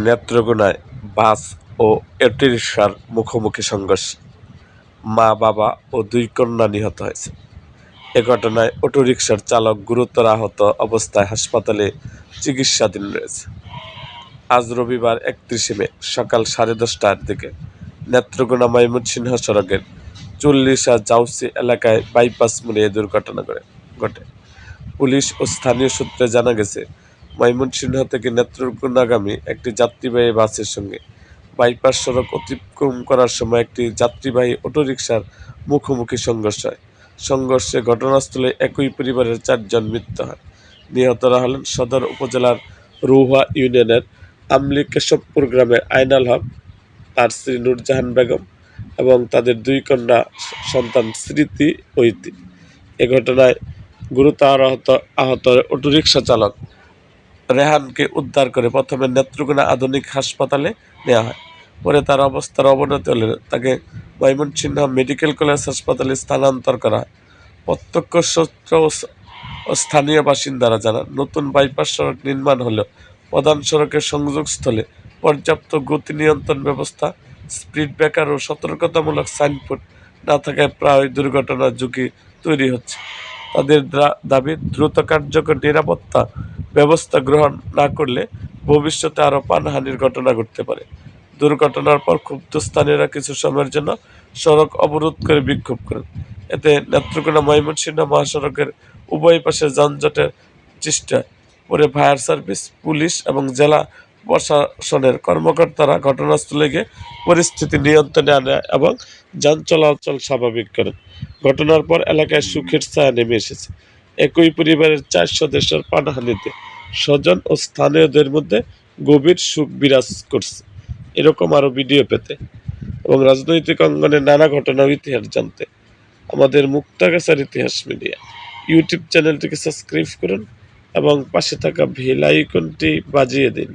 নেত্রকোনায় বাস ও অটোরিকশার মুখোমুখি সংঘর্ষ, মা বাবা ও দুই কন্যা নিহত হয়েছে। এ ঘটনায় অটোরিকশার চালক গুরুতর আহত অবস্থায় হাসপাতালে চিকিৎসাধীন রয়েছে। আজ রবিবার ৩১ মে সকাল 10:30টার দিকে নেত্রকোনা ময়মনসিংহ সড়কের চল্লিশা জাউসি এলাকায় বাইপাস মোড়ে এ দুর্ঘটনা ঘটে। পুলিশ ও স্থানীয় সূত্রে জানা গেছে, ময়মনসিংহ থেকে নেত্রকোনাগামী একটি যাত্রীবাহী বাসের সঙ্গে বাইপাস সড়ক অতিক্রম করার সময় একটি যাত্রীবাহী অটোরিকশার মুখোমুখি সংঘর্ষ হয়। সংঘর্ষে ঘটনাস্থলে একই পরিবারের 4 জন মৃত্যু হয়। নিহতরা হলেন সদর উপজেলার রৌহা ইউনিয়নের আমলি কেশবপুর গ্রামের আইনাল হক, তার স্ত্রী নূরজাহান বেগম এবং তাদের 2 কন্যা সন্তান স্মৃতি ও ইতি। এ ঘটনায় গুরুতর আহত অটোরিকশা চালক রেহানকে উদ্ধার করে প্রথমে নেত্রকোনা আধুনিক হাসপাতালে নেওয়া হয়। পরে তার অবস্থার অবনতি হলে তাকে ময়মনসিংহ মেডিকেল কলেজ হাসপাতালে স্থানান্তর করা হয়। প্রত্যক্ষদর্শী ও স্থানীয় বাসিন্দারা জানান, নতুন বাইপাস সড়ক নির্মাণ হলেও প্রধান সড়কের সংযোগস্থলে পর্যাপ্ত গতি নিয়ন্ত্রণ ব্যবস্থা, স্পিড ব্রেকার ও সতর্কতামূলক সাইনবোর্ড না থাকায় প্রায় দুর্ঘটনার ঝুঁকি তৈরি হচ্ছে। তাদের দাবি, দ্রুত কার্যকর নিরাপত্তা ব্যবস্থা গ্রহণ না করলে ভবিষ্যতে আরও প্রাণহানির ঘটনা ঘটতে পারে। দুর্ঘটনার পর ক্ষুব্ধ স্থানীয়রা কিছু সময়ের জন্য সড়ক অবরোধ করে বিক্ষোভ করেন। এতে নেত্রকোনা ময়মনসিংহ মহাসড়কের উভয় পাশে যানজটের সৃষ্টি হয়। পরে ফায়ার সার্ভিস, পুলিশ এবং জেলা প্রশাসনের কর্মকর্তারা ঘটনাস্থলে গিয়ে পরিস্থিতি নিয়ন্ত্রণে আনে এবং যান চলাচল স্বাভাবিক করেন। ঘটনার পর এলাকায় সুখের ছায়া নেমে এসেছে। একই পরিবারের 4 সদস্যের প্রাণহানিতে স্বজন ও স্থানীয়দের মধ্যে গভীর শোক বিরাজ করছে। এরকম আরও ভিডিও পেতে এবং রাজনৈতিক অঙ্গনের নানা ঘটনা ও ইতিহাস জানতে আমাদের মুক্তাগাছার ইতিহাস মিডিয়া ইউটিউব চ্যানেলটিকে সাবস্ক্রাইব করুন এবং পাশে থাকা বেল আইকনটি বাজিয়ে দিন।